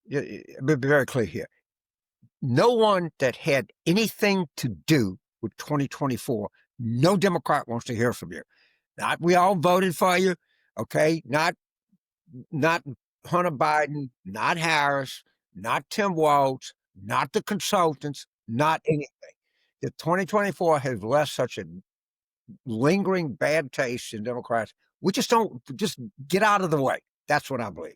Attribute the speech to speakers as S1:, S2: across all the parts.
S1: be very clear here. No one that had anything to do with 2024, no Democrat wants to hear from you. Not we all voted for you, okay? Not Hunter Biden, not Harris, not Tim Walz, not the consultants, not anything. The 2024 has left such a lingering bad taste in Democrats. We just get out of the way. That's what I believe.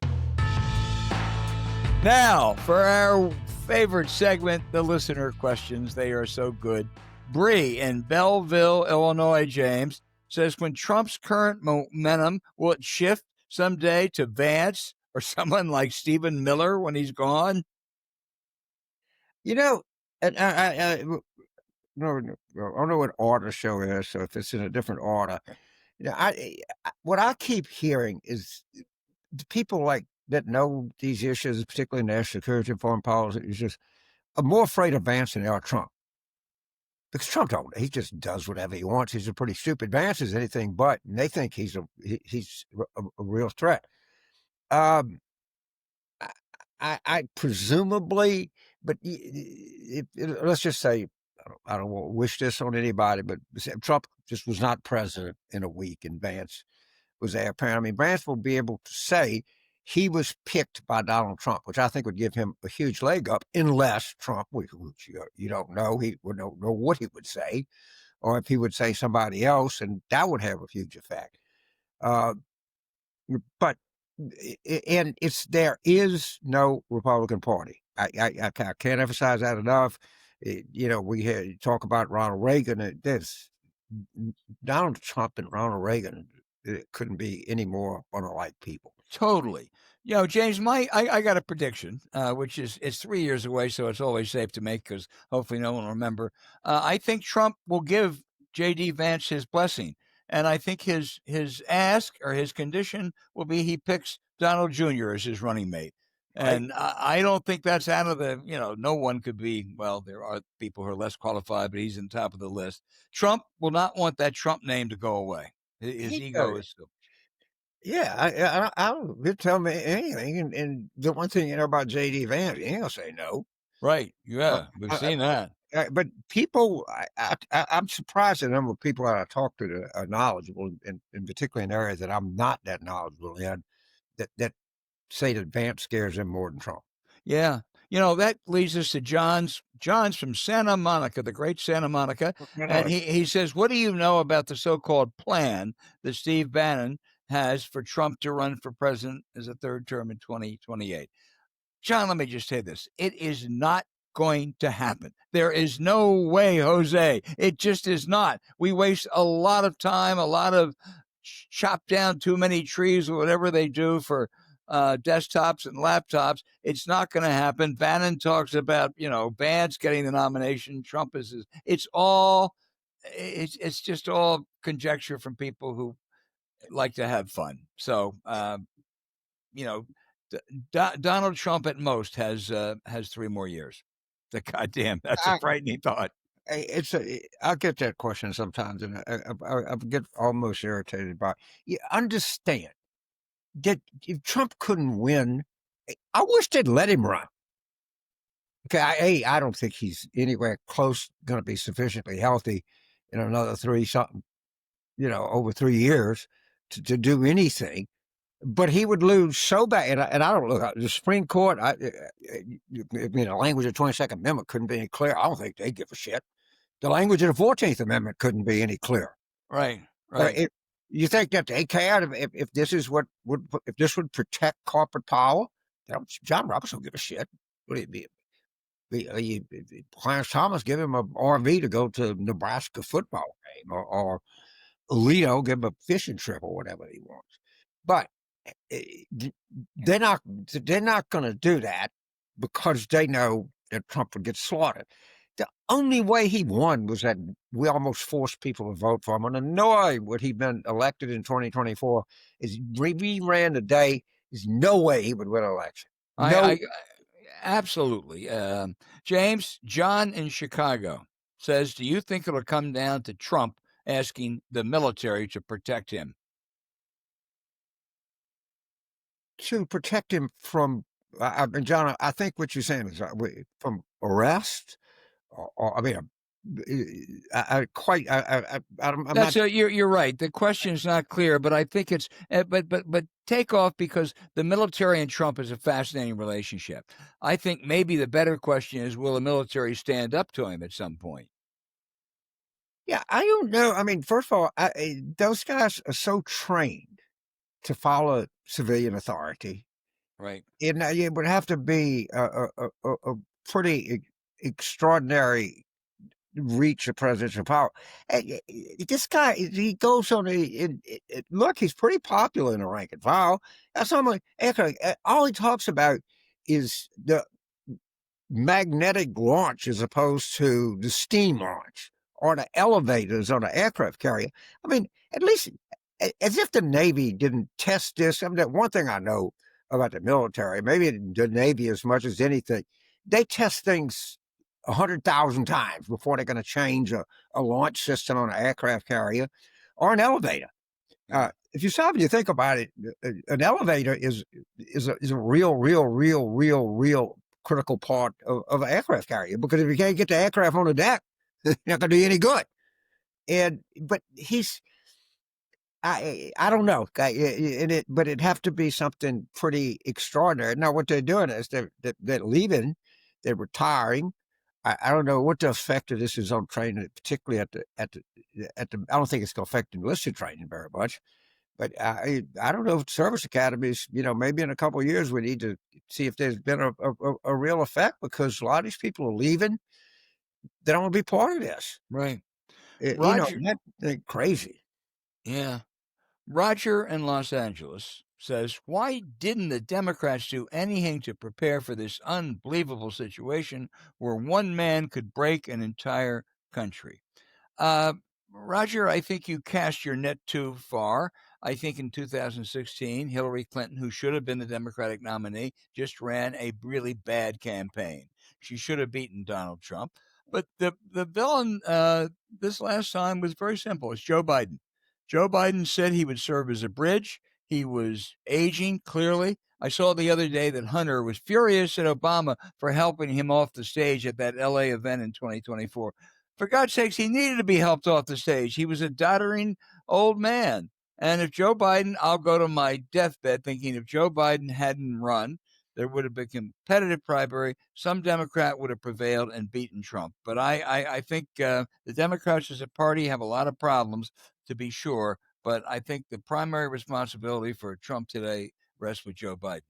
S2: Now, for our favorite segment, the listener questions. They are so good. Bree in Belleville, Illinois, James, says, when Trump's current momentum, will it shift someday to Vance or someone like Stephen Miller when he's gone?
S1: And I don't know what order the show is, so if it's in a different order. What I keep hearing is the people that know these issues, particularly national security and foreign policy, is just are more afraid of Vance than they are Trump. Because Trump he just does whatever he wants. He's a pretty stupid. Vance is anything but, and they think he's a real threat. I presumably, but let's just say, I don't want to wish this on anybody, but Trump just was not president in a week, and Vance was there. Apparently, Vance will be able to say he was picked by Donald Trump, which I think would give him a huge leg up, unless Trump, which you don't know, he would know what he would say, or if he would say somebody else, and that would have a huge effect. But there is no Republican Party. I can't emphasize that enough. We talk about Ronald Reagan. Donald Trump and Ronald Reagan, it couldn't be any more unlike people.
S2: Totally. James, I got a prediction, which it's 3 years away, so it's always safe to make because hopefully no one will remember. I think Trump will give J.D. Vance his blessing, and I think his ask or his condition will be he picks Donald Jr. as his running mate. And I don't think that's out of the, no one could be, well, there are people who are less qualified, but he's on top of the list. Trump will not want that Trump name to go away. His ego is still.
S1: Yeah, I don't. You tell me anything, and the one thing you know about J.D. Vance, he ain't gonna say no.
S2: Right? Yeah, we've seen that.
S1: But people, I'm surprised at the number of people that I talk to that are knowledgeable, and particularly in areas that I'm not that knowledgeable in, that say that Vance scares them more than Trump.
S2: Yeah. That leads us to John's from Santa Monica, the great Santa Monica. And he says, what do you know about the so-called plan that Steve Bannon has for Trump to run for president as a third term in 2028? John, let me just say this. It is not going to happen. There is no way, Jose. It just is not. We waste a lot of time, a lot of chop down too many trees or whatever they do for desktops and laptops. It's not going to happen. Bannon talks about, Vance getting the nomination. Trump is. It's just all conjecture from people who like to have fun. So, Donald Trump at most has 3 more years. Goddamn, that's a frightening thought.
S1: I get that question sometimes, and I get almost irritated by it. You understand that if Trump couldn't win, I wish they'd let him run. Okay, I don't think he's anywhere close going to be sufficiently healthy in another 3-something, over 3 years to do anything. But he would lose so bad, and I don't look. The Supreme Court, the language of the 22nd Amendment couldn't be any clearer. I don't think they give a shit. The language of the 14th Amendment couldn't be any clearer.
S2: Right.
S1: You think that they cared if this is if this would protect corporate power? John Roberts don't give a shit. What do you mean? Clarence Thomas give him an RV to go to Nebraska football game, or Leo give him a fishing trip or whatever he wants. But they're not going to do that because they know that Trump would get slaughtered. The only way he won was that we almost forced people to vote for him. And annoyed would he been elected in 2024 is we ran today. There's no way he would win an election.
S2: Absolutely. James, John in Chicago says, do you think it'll come down to Trump asking the military to protect him?
S1: To protect him from mean, John, I think what you're saying is from arrest, or I mean, I'm
S2: That's
S1: not.
S2: you're right. The question is not clear, but I think it's but take off, because the military and Trump is a fascinating relationship. I think maybe the better question is, will the military stand up to him at some point?
S1: Yeah, I don't know. I mean, first of all, those guys are so trained to follow civilian authority.
S2: Right.
S1: It would have to be a pretty extraordinary reach of presidential power. This guy, he goes on look, he's pretty popular in the rank and file. That's something. All he talks about is the magnetic launch as opposed to the steam launch or the elevators on the aircraft carrier. I mean, at least as if the Navy didn't test this. I mean, that one thing I know about the military, maybe the Navy as much as anything, they test things 100,000 times before they're going to change a launch system on an aircraft carrier or an elevator. If you stop and you think about it, an elevator is a real critical part of an aircraft carrier, because if you can't get the aircraft on the deck, you're not going to do any good. But I don't know, but it'd have to be something pretty extraordinary. Now, what they're doing is they're leaving, they're retiring. I don't know what the effect of this is on training, particularly at the. I don't think it's going to affect enlisted training very much. But I don't know if service academies, maybe in a couple of years we need to see if there's been a real effect, because a lot of these people are leaving. They don't want to be part of this.
S2: Right. Roger.
S1: That's crazy.
S2: Yeah. Roger in Los Angeles says, why didn't the Democrats do anything to prepare for this unbelievable situation where one man could break an entire country? Roger, I think you cast your net too far. I think in 2016, Hillary Clinton, who should have been the Democratic nominee, just ran a really bad campaign. She should have beaten Donald Trump. But the villain this last time was very simple. It's Joe Biden. Joe Biden said he would serve as a bridge. He was aging, clearly. I saw the other day that Hunter was furious at Obama for helping him off the stage at that LA event in 2024. For God's sakes, he needed to be helped off the stage. He was a doddering old man. And if Joe Biden, I'll go to my deathbed thinking if Joe Biden hadn't run, there would have been competitive primary. Some Democrat would have prevailed and beaten Trump. But I think the Democrats as a party have a lot of problems, to be sure. But I think the primary responsibility for Trump today rests with Joe Biden.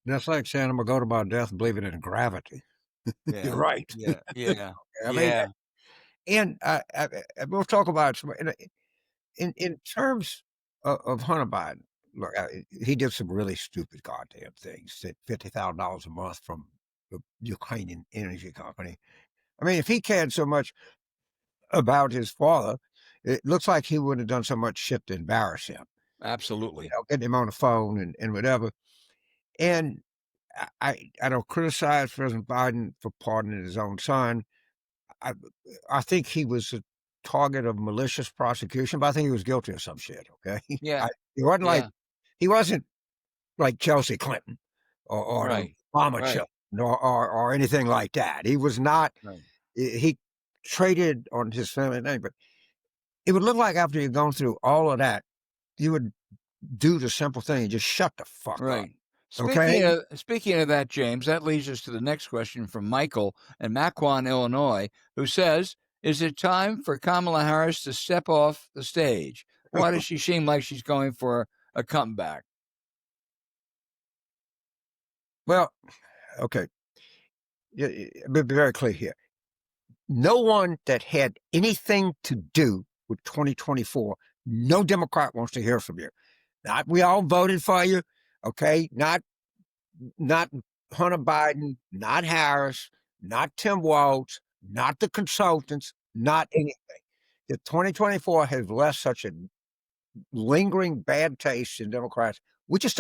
S1: That's like saying I'm going to go to my death believing in gravity.
S2: Yeah.
S1: You're right.
S2: Yeah.
S1: I mean, and we'll talk about in terms of Hunter Biden. Look, he did some really stupid goddamn things. $50,000 a month from the Ukrainian energy company. I mean, if he cared so much about his father, it looks like he wouldn't have done so much shit to embarrass him.
S2: Absolutely.
S1: Getting him on the phone and whatever. And I don't criticize President Biden for pardoning his own son. I think he was a target of malicious prosecution, but I think he was guilty of some shit. Okay,
S2: Yeah.
S1: He wasn't like Chelsea Clinton or
S2: Right.
S1: Obama
S2: Right.
S1: or anything like that. He was not.
S2: Right.
S1: He traded on his family name, but it would look like after you've gone through all of that, you would do the simple thing and just shut the fuck up.
S2: Right.
S1: Okay.
S2: Speaking of that, James, that leads us to the next question from Michael in Maquon, Illinois, who says, is it time for Kamala Harris to step off the stage? Why does she seem like she's going for a comeback?
S1: Well, okay. Be very clear here. No one that had anything to do with 2024, no Democrat wants to hear from you. Not we all voted for you, okay? Not Hunter Biden, not Harris, not Tim Walz, not the consultants, not anything. The 2024 has left such a lingering bad taste in Democrats. We just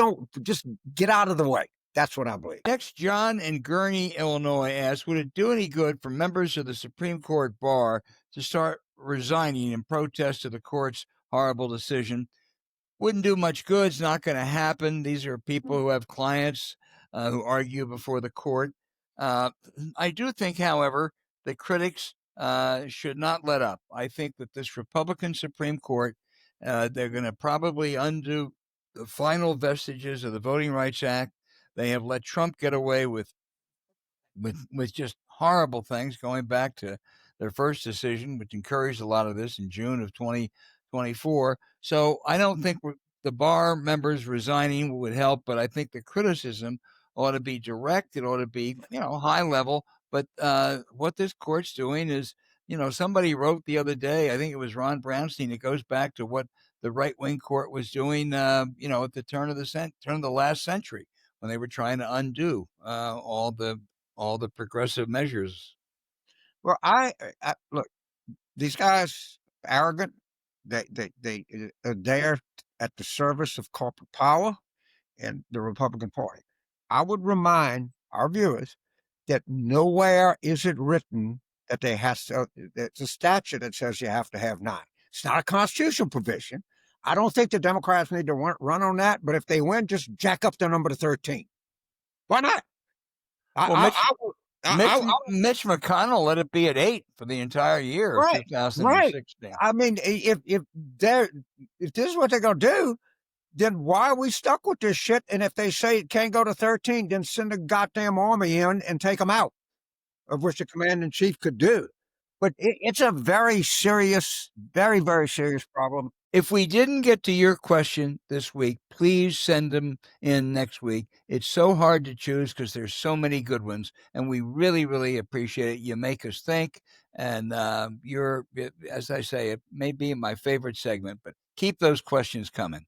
S1: get out of the way. That's what I believe.
S2: Next, John in Gurnee, Illinois asks, would it do any good for members of the Supreme Court bar to start resigning in protest of the court's horrible decision? Wouldn't do much good. It's not going to happen. These are people who have clients who argue before the court. I do think, however, the critics should not let up. I think that this Republican Supreme Court, they're going to probably undo the final vestiges of the Voting Rights Act. They have let Trump get away with just horrible things, going back to their first decision, which encouraged a lot of this in June of 2024. So I don't think the bar members resigning would help, but I think the criticism ought to be direct. It ought to be, high level. But what this court's doing is, somebody wrote the other day, I think it was Ron Brownstein, it goes back to what the right-wing court was doing, at the turn of the last century, when they were trying to undo all the progressive measures.
S1: Well, I look, these guys arrogant. They are there at the service of corporate power and the Republican Party. I would remind our viewers that nowhere is it written that they has to. It's a statute that says you have to have 9. It's not a constitutional provision. I don't think the Democrats need to run on that. But if they win, just jack up the number to 13. Why not?
S2: Mitch McConnell let it be at 8 for the entire year of 2016.
S1: I mean, if this is what they're going to do, then why are we stuck with this shit? And if they say it can't go to 13, then send a goddamn army in and take them out, of which the commander-in-chief could do. But it's a very serious, very, very serious problem.
S2: If we didn't get to your question this week, please send them in next week. It's so hard to choose because there's so many good ones, and we really, really appreciate it. You make us think, and you're, as I say, it may be my favorite segment, but keep those questions coming.